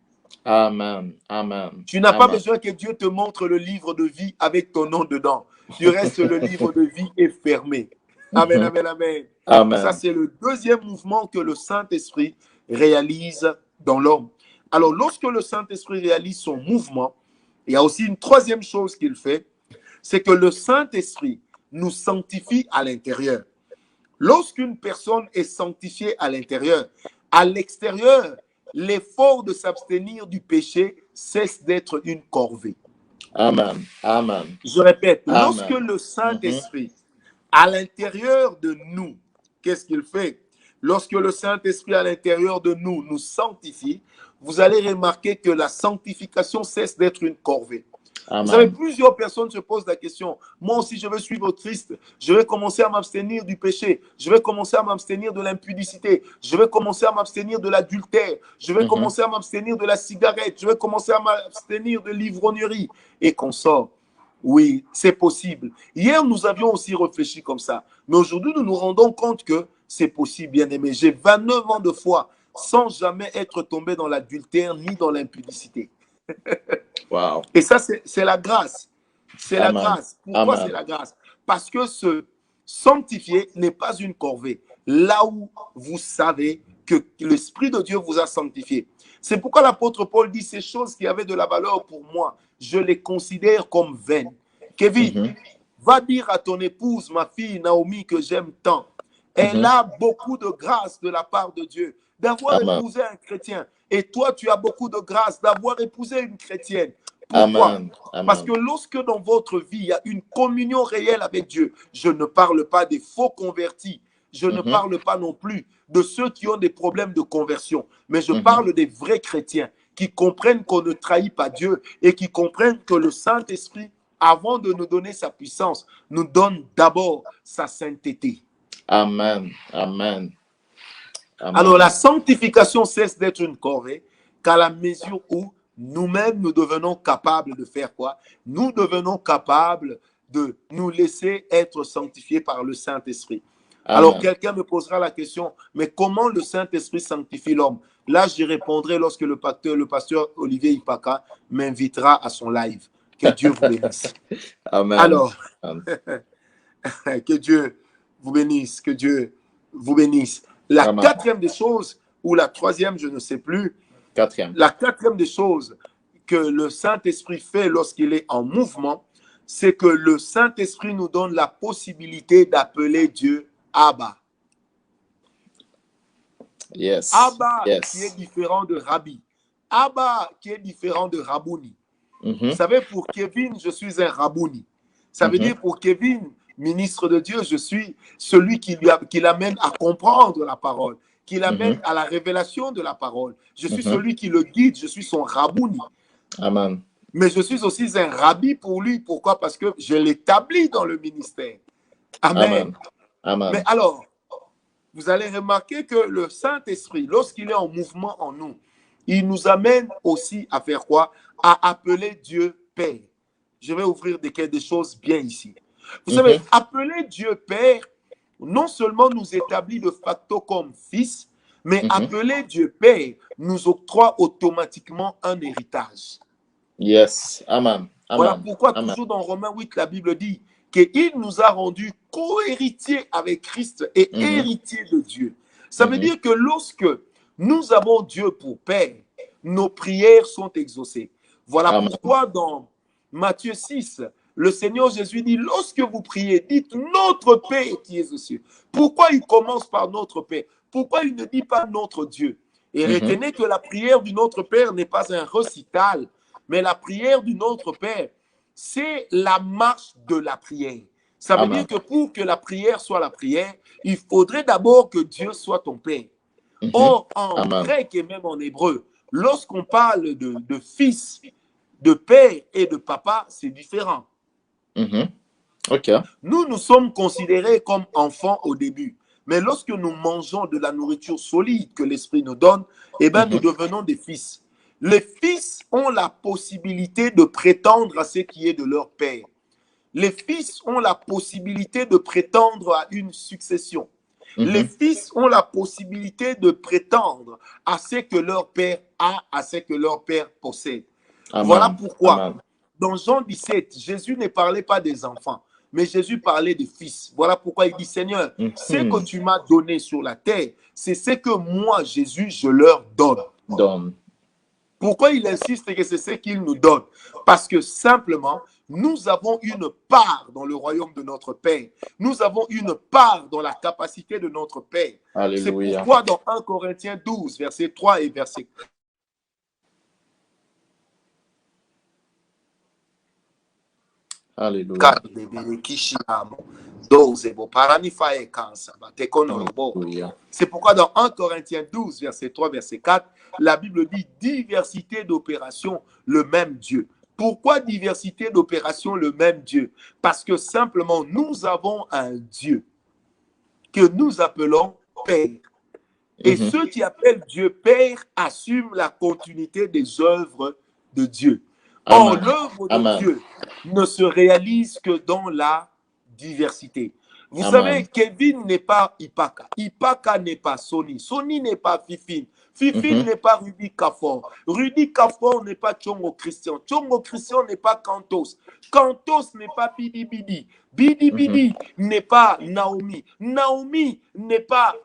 Amen. Amen. Tu n'as pas besoin que Dieu te montre le livre de vie avec ton nom dedans. Du reste, le livre de vie est fermé. Amen, amen, amen. Amen. Ça, c'est le deuxième mouvement que le Saint-Esprit réalise dans l'homme. Alors, lorsque le Saint-Esprit réalise son mouvement, il y a aussi une troisième chose qu'il fait, c'est que le Saint-Esprit nous sanctifie à l'intérieur. Lorsqu'une personne est sanctifiée à l'extérieur, l'effort de s'abstenir du péché cesse d'être une corvée. Amen. Amen. Je répète, Amen. lorsque le Saint-Esprit, à l'intérieur de nous, qu'est-ce qu'il fait? Lorsque le Saint-Esprit à l'intérieur de nous nous sanctifie, vous allez remarquer que la sanctification cesse d'être une corvée. Amen. Vous savez, plusieurs personnes se posent la question. Moi aussi, je veux suivre Christ. Je vais commencer à m'abstenir du péché. Je vais commencer à m'abstenir de l'impudicité. Je vais commencer à m'abstenir de l'adultère. Je vais commencer à m'abstenir de la cigarette. Je vais commencer à m'abstenir de l'ivrognerie. Et qu'on sort. Oui, c'est possible. Hier, nous avions aussi réfléchi comme ça. Mais aujourd'hui, nous nous rendons compte que c'est possible, bien aimé. J'ai 29 ans de foi sans jamais être tombé dans l'adultère ni dans l'impudicité. Wow. Et ça, c'est la grâce. C'est la Amen. grâce. Pourquoi Amen. c'est la grâce? Parce que se sanctifier n'est pas une corvée. Là où vous savez que l'Esprit de Dieu vous a sanctifié. C'est pourquoi l'apôtre Paul dit ces choses qui avaient de la valeur pour moi, je les considère comme vaines. Kevin, va dire à ton épouse, ma fille Naomi, que j'aime tant. Elle a beaucoup de grâce de la part de Dieu d'avoir épousé un chrétien. Et toi, tu as beaucoup de grâce d'avoir épousé une chrétienne. Pourquoi? Amen. Amen. Parce que lorsque dans votre vie, il y a une communion réelle avec Dieu, je ne parle pas des faux convertis, je ne parle pas non plus de ceux qui ont des problèmes de conversion, mais je parle des vrais chrétiens qui comprennent qu'on ne trahit pas Dieu et qui comprennent que le Saint-Esprit, avant de nous donner sa puissance, nous donne d'abord sa sainteté. Amen. Amen. Amen. Alors, la sanctification cesse d'être une corvée qu'à la mesure où nous-mêmes, nous devenons capables de faire quoi? Nous devenons capables de nous laisser être sanctifiés par le Saint-Esprit. Alors, quelqu'un me posera la question, mais comment le Saint-Esprit sanctifie l'homme? Là, j'y répondrai lorsque le pasteur Olivier Ipaka m'invitera à son live. Que Dieu vous bénisse. Amen. Alors, Amen. que Dieu vous bénisse, que Dieu vous bénisse. La Amen. quatrième des choses, ou la troisième, je ne sais plus, Quatrième. la quatrième des choses que le Saint-Esprit fait lorsqu'il est en mouvement, c'est que le Saint-Esprit nous donne la possibilité d'appeler Dieu Abba. Yes. Abba Yes. qui est différent de Rabbi. Abba qui est différent de Rabouni. Mhm. Vous savez, pour Kevin, je suis un Rabouni. Ça veut dire pour Kevin, ministre de Dieu, je suis celui qui l'amène à comprendre la parole, qui l'amène à la révélation de la parole. Je suis celui qui le guide, je suis son Rabouni. Amen. Mais je suis aussi un rabbi pour lui. Pourquoi? Parce que je l'établis dans le ministère. Amen. Amen. Amen. Mais alors, vous allez remarquer que le Saint-Esprit, lorsqu'il est en mouvement en nous, il nous amène aussi à faire quoi? À appeler Dieu Père. Je vais ouvrir des choses bien ici. Vous savez, appeler Dieu Père, non seulement nous établit de facto comme fils, mais appeler Dieu Père nous octroie automatiquement un héritage. Yes. Amen. Amen. Voilà pourquoi Amen. toujours dans Romains 8, la Bible dit qu'il nous a rendus co-héritiers avec Christ et héritiers de Dieu. Ça veut dire que lorsque nous avons Dieu pour Père, nos prières sont exaucées. Voilà pourquoi dans Matthieu 6, le Seigneur Jésus dit, lorsque vous priez, dites notre Père qui est aux cieux. Pourquoi il commence par notre Père? Pourquoi il ne dit pas notre Dieu? Et retenez que la prière du Notre Père n'est pas un récital, mais la prière du Notre Père, c'est la marche de la prière. Ça veut dire que pour que la prière soit la prière, il faudrait d'abord que Dieu soit ton Père. Or, en grec et même en hébreu, lorsqu'on parle de fils, de père et de papa, c'est différent. Nous, nous sommes considérés comme enfants au début. Mais lorsque nous mangeons de la nourriture solide que l'Esprit nous donne, eh bien, nous devenons des fils. Les fils ont la possibilité de prétendre à ce qui est de leur père. Les fils ont la possibilité de prétendre à une succession. Les fils ont la possibilité de prétendre à ce que leur père a, à ce que leur père possède. Amen. Voilà pourquoi, dans Jean 17, Jésus ne parlait pas des enfants, mais Jésus parlait des fils. Voilà pourquoi il dit, Seigneur, ce que tu m'as donné sur la terre, c'est ce que moi, Jésus, je leur donne. Pourquoi il insiste que c'est ce qu'il nous donne? Parce que simplement, nous avons une part dans le royaume de notre Père. Nous avons une part dans la capacité de notre Père. C'est pourquoi dans 1 Corinthiens 12, verset 3 et verset 4. Alléluia. Alléluia. C'est pourquoi dans 1 Corinthiens 12, verset 3, verset 4, la Bible dit diversité d'opérations, le même Dieu. Pourquoi diversité d'opérations, le même Dieu? Parce que simplement, nous avons un Dieu que nous appelons Père. Et ceux qui appellent Dieu Père assument la continuité des œuvres de Dieu. Or, l'œuvre de Dieu ne se réalise que dans la diversité. Vous savez, Kevin n'est pas Ipaka. Ipaka n'est pas Sony. Sony n'est pas Fifine. Fifine n'est pas Rudy Kafor. Rudy Kafor n'est pas Tchongo Christian. Tchongo Christian n'est pas Kantos. Kantos n'est pas Bidi Bidi. Bidi Bidi n'est pas Naomi. Naomi n'est pas...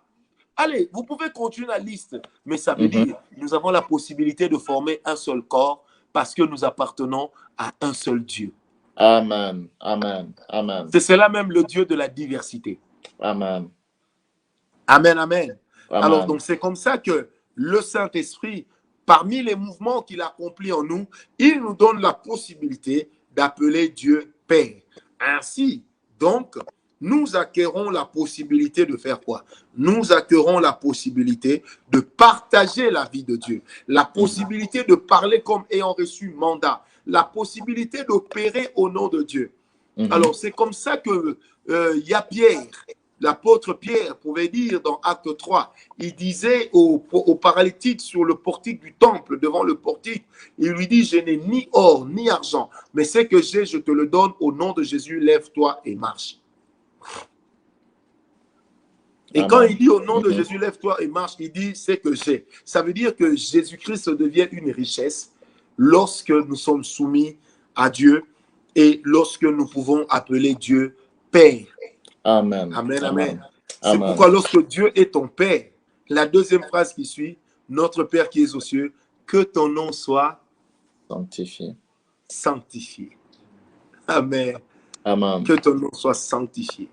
Allez, vous pouvez continuer la liste. Mais ça veut dire que nous avons la possibilité de former un seul corps parce que nous appartenons à un seul Dieu. Amen. Amen. Amen. C'est cela même le Dieu de la diversité. Amen. Amen, amen. Amen. Alors, donc, c'est comme ça que le Saint-Esprit, parmi les mouvements qu'il accomplit en nous, il nous donne la possibilité d'appeler Dieu Père. Ainsi, donc, nous acquérons la possibilité de faire quoi? Nous acquérons la possibilité de partager la vie de Dieu, la possibilité de parler comme ayant reçu mandat, la possibilité d'opérer au nom de Dieu. Alors, c'est comme ça que y a Pierre, l'apôtre Pierre pouvait dire dans Acte 3, il disait au paralytique sur le portique du temple, devant le portique, il lui dit, je n'ai ni or ni argent, mais ce que j'ai, je te le donne au nom de Jésus, lève-toi et marche. Et quand il dit au nom de Jésus, lève-toi et marche, il dit c'est que j'ai. Ça veut dire que Jésus-Christ devient une richesse lorsque nous sommes soumis à Dieu et lorsque nous pouvons appeler Dieu Père. Amen. Amen, amen. C'est pourquoi lorsque Dieu est ton Père, la deuxième phrase qui suit, notre Père qui es aux cieux, que ton nom soit sanctifié. Sanctifié. Amen. Amen. Que ton nom soit sanctifié.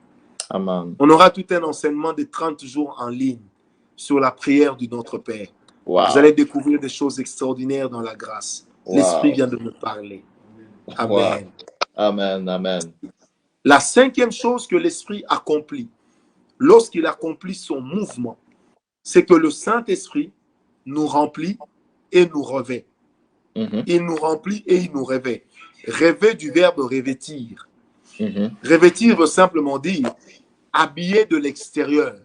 Amen. On aura tout un enseignement de 30 jours en ligne sur la prière du Notre Père. Wow. Vous allez découvrir des choses extraordinaires dans la grâce. Wow. L'Esprit vient de me parler. Amen. Wow. Amen. Amen. La cinquième chose que l'Esprit accomplit, lorsqu'il accomplit son mouvement, c'est que le Saint-Esprit nous remplit et nous revêt. Il nous remplit et il nous revêt. Revêt du verbe revêtir. Revêtir veut simplement dire habiller de l'extérieur,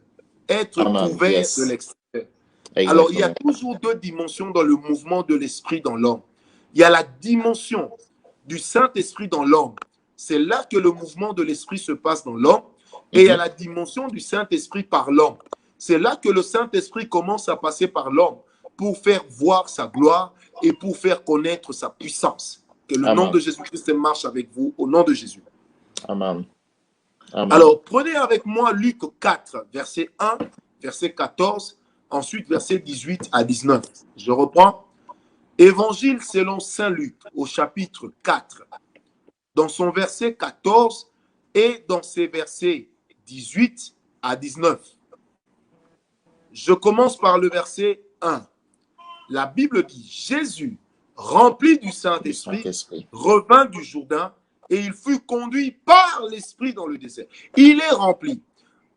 être couvert de l'extérieur. Alors, il y a toujours deux dimensions dans le mouvement de l'Esprit dans l'homme. Il y a la dimension du Saint-Esprit dans l'homme. C'est là que le mouvement de l'Esprit se passe dans l'homme. Et il y a la dimension du Saint-Esprit par l'homme. C'est là que le Saint-Esprit commence à passer par l'homme pour faire voir sa gloire et pour faire connaître sa puissance. Que le nom de Jésus-Christ marche avec vous au nom de Jésus. Amen. Amen. Alors, prenez avec moi Luc 4, verset 1, verset 14, ensuite verset 18 à 19. Je reprends. Évangile selon Saint Luc au chapitre 4, dans son verset 14 et dans ses versets 18 à 19. Je commence par le verset 1. La Bible dit, Jésus, rempli du Saint-Esprit, revint du Jourdain et il fut conduit par l'Esprit dans le désert. Il est rempli.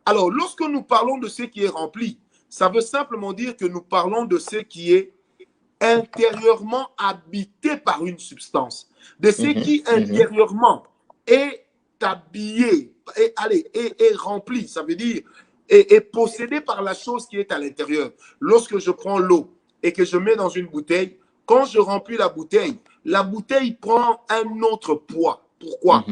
Alors, lorsque nous parlons de ce qui est rempli, ça veut simplement dire que nous parlons de ce qui est intérieurement habité par une substance. De ce qui intérieurement est habillé, est rempli. Ça veut dire est possédé par la chose qui est à l'intérieur. Lorsque je prends l'eau et que je mets dans une bouteille, quand je remplis la bouteille prend un autre poids. Pourquoi?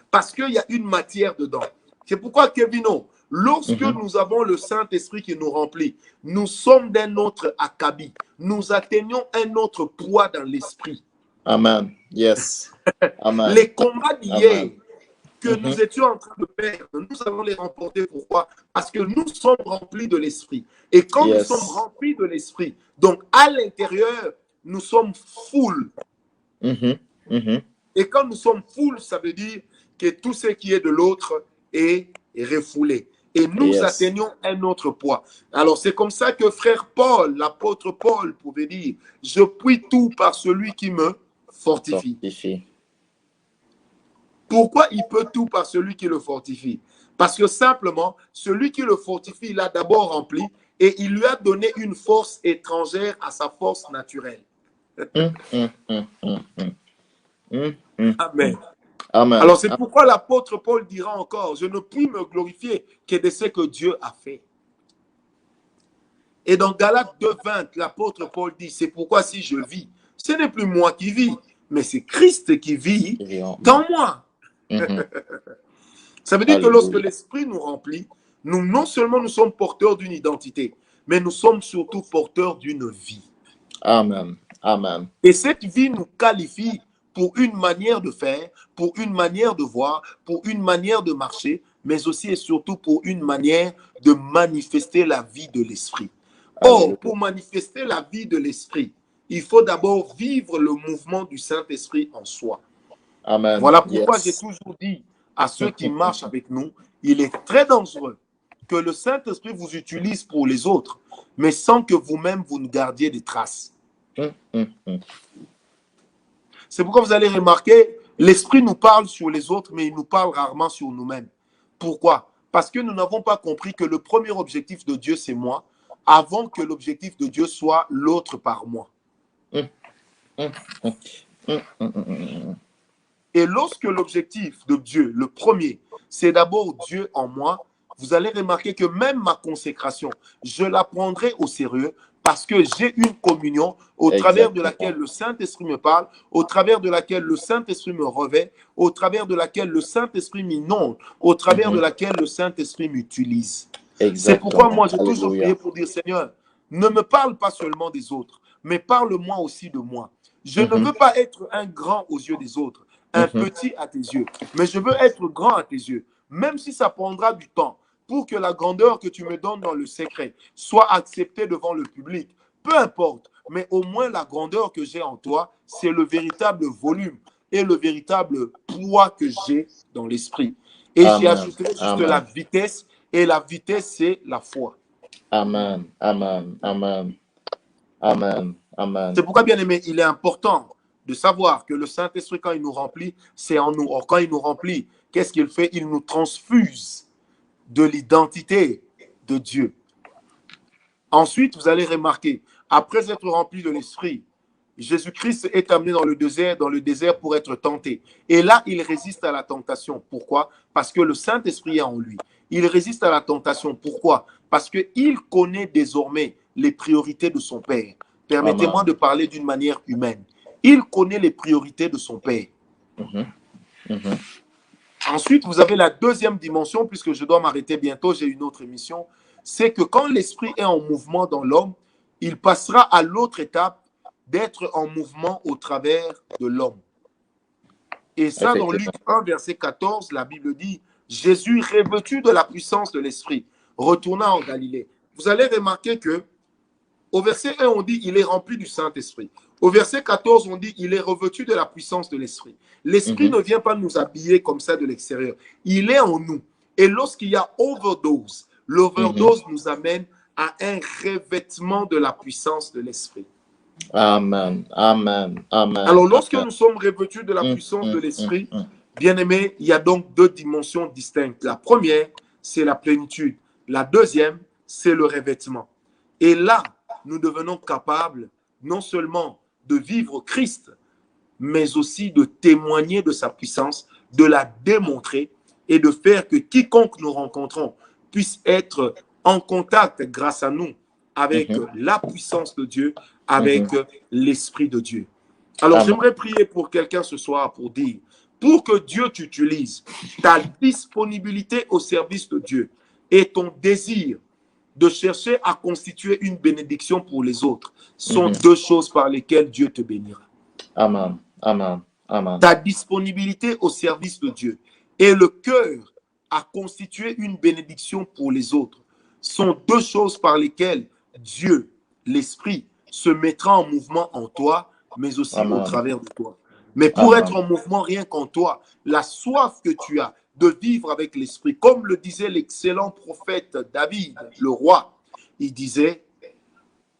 Parce qu'il y a une matière dedans. C'est pourquoi, Kevino, lorsque nous avons le Saint-Esprit qui nous remplit, nous sommes d'un autre acabit. Nous atteignons un autre poids dans l'esprit. Amen. Yes. Amen. Les combats d'hier que nous étions en train de perdre, nous allons les remporter. Pourquoi? Parce que nous sommes remplis de l'esprit. Et quand nous sommes remplis de l'esprit, donc à l'intérieur, nous sommes full. Et quand nous sommes full, ça veut dire que tout ce qui est de l'autre est refoulé. Et nous atteignons un autre poids. Alors, c'est comme ça que frère Paul, l'apôtre Paul, pouvait dire, je puis tout par celui qui me fortifie. Pourquoi il peut tout par celui qui le fortifie? Parce que simplement, celui qui le fortifie, il l'a d'abord rempli et il lui a donné une force étrangère à sa force naturelle. Amen. Amen. Alors c'est pourquoi l'apôtre Paul dira encore, je ne puis me glorifier que de ce que Dieu a fait. Et dans Galates 2:20, l'apôtre Paul dit, c'est pourquoi si je vis, ce n'est plus moi qui vis, mais c'est Christ qui vit dans moi. Ça veut dire que lorsque l'Esprit nous remplit, nous non seulement nous sommes porteurs d'une identité, mais nous sommes surtout porteurs d'une vie. Amen. Amen. Et cette vie nous qualifie pour une manière de faire, pour une manière de voir, pour une manière de marcher, mais aussi et surtout pour une manière de manifester la vie de l'Esprit. Or, pour manifester la vie de l'Esprit, il faut d'abord vivre le mouvement du Saint-Esprit en soi. Amen. Voilà pourquoi j'ai toujours dit à ceux qui marchent avec nous, il est très dangereux que le Saint-Esprit vous utilise pour les autres, mais sans que vous-même vous ne gardiez des traces. C'est pourquoi vous allez remarquer, l'Esprit nous parle sur les autres, mais il nous parle rarement sur nous-mêmes. Pourquoi? Parce que nous n'avons pas compris que le premier objectif de Dieu, c'est moi, avant que l'objectif de Dieu soit l'autre par moi. Et lorsque l'objectif de Dieu, le premier, c'est d'abord Dieu en moi, vous allez remarquer que même ma consécration, je la prendrai au sérieux parce que j'ai une communion au travers de laquelle le Saint-Esprit me parle, au travers de laquelle le Saint-Esprit me revêt, au travers de laquelle le Saint-Esprit m'inonde, au travers de laquelle le Saint-Esprit m'utilise. C'est pourquoi moi, j'ai toujours prié pour dire, Seigneur, ne me parle pas seulement des autres, mais parle-moi aussi de moi. Je ne veux pas être un grand aux yeux des autres, un petit à tes yeux, mais je veux être grand à tes yeux, même si ça prendra du temps pour que la grandeur que tu me donnes dans le secret soit acceptée devant le public. Peu importe, mais au moins la grandeur que j'ai en toi, c'est le véritable volume et le véritable poids que j'ai dans l'esprit. Et j'y ajouterai juste la vitesse, et la vitesse, c'est la foi. Amen. Amen. Amen. Amen. Amen. C'est pourquoi, bien aimé, il est important de savoir que le Saint-Esprit, quand il nous remplit, c'est en nous. Or, quand il nous remplit, qu'est-ce qu'il fait? Il nous transfuse de l'identité de Dieu. Ensuite, vous allez remarquer, après être rempli de l'Esprit, Jésus-Christ est amené dans le désert pour être tenté. Et là, il résiste à la tentation. Pourquoi? Parce que le Saint-Esprit est en lui. Il résiste à la tentation. Pourquoi? Parce qu'il connaît désormais les priorités de son Père. Permettez-moi de parler d'une manière humaine. Il connaît les priorités de son Père. Ensuite, vous avez la deuxième dimension, puisque je dois m'arrêter bientôt, j'ai une autre émission, c'est que quand l'Esprit est en mouvement dans l'homme, il passera à l'autre étape d'être en mouvement au travers de l'homme. Et ça, dans Luc 1, verset 14, la Bible dit, Jésus, revêtu de la puissance de l'Esprit, retourna en Galilée. Vous allez remarquer que au verset 1, on dit, il est rempli du Saint-Esprit. Au verset 14, on dit, il est revêtu de la puissance de l'Esprit. L'Esprit ne vient pas nous habiller comme ça de l'extérieur. Il est en nous. Et lorsqu'il y a overdose, l'overdose nous amène à un revêtement de la puissance de l'Esprit. Amen. Amen. Amen. Alors, lorsque nous sommes revêtus de la puissance de l'Esprit, bien aimé, il y a donc deux dimensions distinctes. La première, c'est la plénitude. La deuxième, c'est le revêtement. Et là, nous devenons capables non seulement de vivre Christ, mais aussi de témoigner de sa puissance, de la démontrer et de faire que quiconque nous rencontrons puisse être en contact grâce à nous avec la puissance de Dieu, avec l'Esprit de Dieu. Alors, j'aimerais prier pour quelqu'un ce soir pour dire, pour que Dieu t'utilise, ta disponibilité au service de Dieu et ton désir de chercher à constituer une bénédiction pour les autres sont deux choses par lesquelles Dieu te bénira. Amen. Amen. Amen. Ta disponibilité au service de Dieu et le cœur à constituer une bénédiction pour les autres sont deux choses par lesquelles Dieu, l'Esprit, se mettra en mouvement en toi, mais aussi au travers de toi. Mais pour être en mouvement rien qu'en toi, la soif que tu as de vivre avec l'Esprit, comme le disait l'excellent prophète David, le roi, il disait,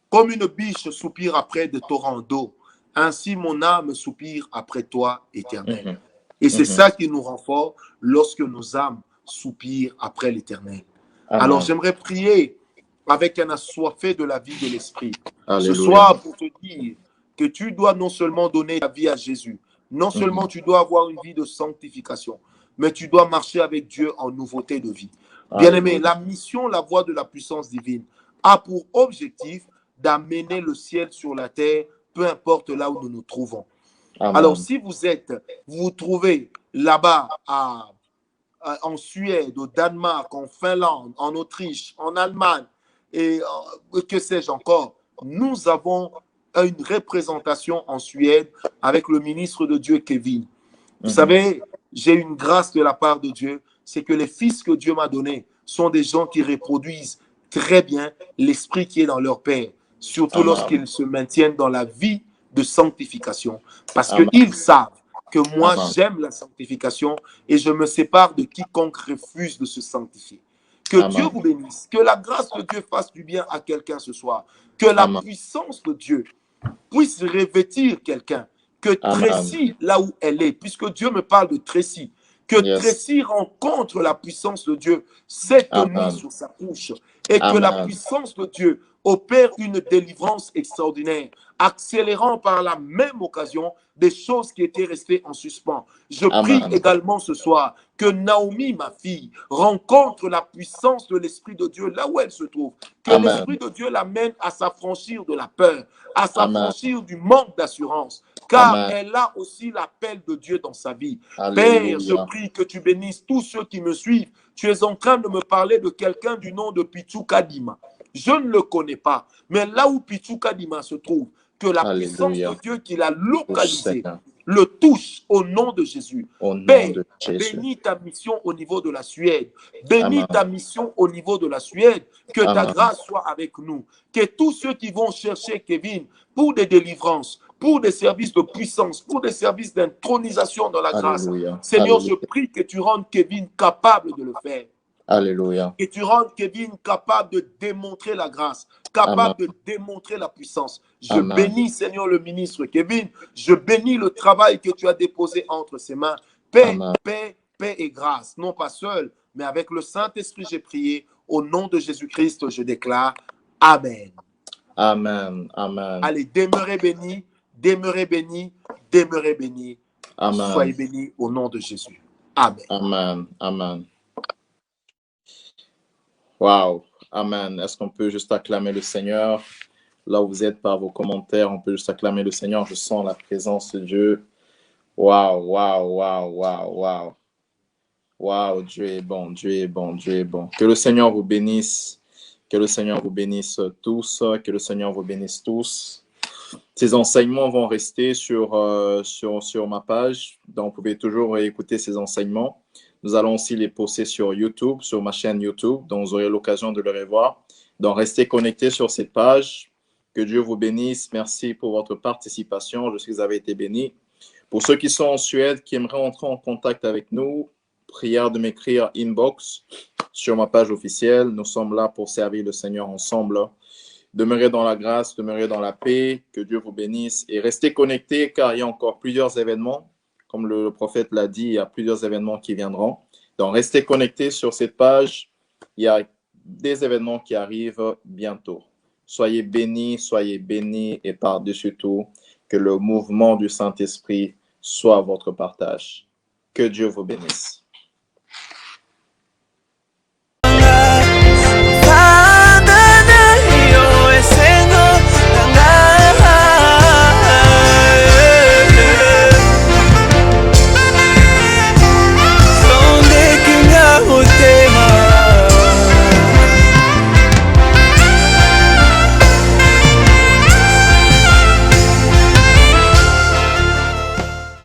comme une biche soupire après de torrents d'eau, ainsi mon âme soupire après toi, Éternel. Et c'est ça qui nous rend forts lorsque nos âmes soupirent après l'Éternel. Alors, j'aimerais prier avec un assoiffé de la vie de l'Esprit. Ce soir, pour te dire que tu dois non seulement donner ta vie à Jésus, non seulement tu dois avoir une vie de sanctification, mais tu dois marcher avec Dieu en nouveauté de vie. Bien-aimé, la mission, la voie de la puissance divine, a pour objectif d'amener le ciel sur la terre, peu importe là où nous nous trouvons. Alors, si vous vous trouvez là-bas en Suède, au Danemark, en Finlande, en Autriche, en Allemagne, et que sais-je encore, nous avons une représentation en Suède avec le ministre de Dieu, Kevin. Vous savez, j'ai une grâce de la part de Dieu, c'est que les fils que Dieu m'a donnés sont des gens qui reproduisent très bien l'esprit qui est dans leur père, surtout lorsqu'ils se maintiennent dans la vie de sanctification, parce qu'ils savent que moi, j'aime la sanctification et je me sépare de quiconque refuse de se sanctifier. Que Dieu vous bénisse, que la grâce de Dieu fasse du bien à quelqu'un ce soir, que la puissance de Dieu puisse revêtir quelqu'un, que Tracy, là où elle est, puisque Dieu me parle de Tracy, que Tracy rencontre la puissance de Dieu cette nuit sur sa couche et que la puissance de Dieu opère une délivrance extraordinaire, accélérant par la même occasion des choses qui étaient restées en suspens. Je prie également ce soir que Naomi, ma fille, rencontre la puissance de l'Esprit de Dieu là où elle se trouve. Que l'Esprit de Dieu l'amène à s'affranchir de la peur, à s'affranchir du manque d'assurance, car elle a aussi l'appel de Dieu dans sa vie. Père, je prie que tu bénisses tous ceux qui me suivent. Tu es en train de me parler de quelqu'un du nom de Pichu Kadima. Je ne le connais pas, mais là où Pichu Kadima se trouve, que la puissance de Dieu qui l'a localisé le touche au nom de Jésus. Père, bénis ta mission au niveau de la Suède. Bénis ta mission au niveau de la Suède. Que ta grâce soit avec nous. Que tous ceux qui vont chercher Kevin pour des délivrances, pour des services de puissance, pour des services d'intronisation dans la grâce, Seigneur, je prie que tu rendes Kevin capable de le faire. Alléluia. Et tu rendes Kevin capable de démontrer la grâce, capable de démontrer la puissance. Je bénis, Seigneur, le ministre Kevin. Je bénis le travail que tu as déposé entre ses mains. Paix, paix, paix et grâce. Non pas seul, mais avec le Saint-Esprit, j'ai prié. Au nom de Jésus-Christ, je déclare Amen. Amen. Amen. Allez, demeurez bénis, demeurez bénis, demeurez bénis. Soyez bénis au nom de Jésus. Amen. Amen. Amen. Wow, amen. Est-ce qu'on peut juste acclamer le Seigneur? Là où vous êtes par vos commentaires, on peut juste acclamer le Seigneur. Je sens la présence de Dieu. Wow, wow, wow, wow, wow. Wow, Dieu est bon, Dieu est bon, Dieu est bon. Que le Seigneur vous bénisse. Que le Seigneur vous bénisse tous. Que le Seigneur vous bénisse tous. Ces enseignements vont rester sur ma page. Donc, vous pouvez toujours écouter ces enseignements. Nous allons aussi les poster sur YouTube, sur ma chaîne YouTube, donc vous aurez l'occasion de les revoir. Donc, restez connectés sur cette page. Que Dieu vous bénisse. Merci pour votre participation. Je sais que vous avez été bénis. Pour ceux qui sont en Suède, qui aimeraient entrer en contact avec nous, prière de m'écrire inbox sur ma page officielle. Nous sommes là pour servir le Seigneur ensemble. Demeurez dans la grâce, demeurez dans la paix. Que Dieu vous bénisse. Et restez connectés car il y a encore plusieurs événements. Comme le prophète l'a dit, il y a plusieurs événements qui viendront. Donc, restez connectés sur cette page. Il y a des événements qui arrivent bientôt. Soyez bénis et par-dessus tout, que le mouvement du Saint-Esprit soit votre partage. Que Dieu vous bénisse.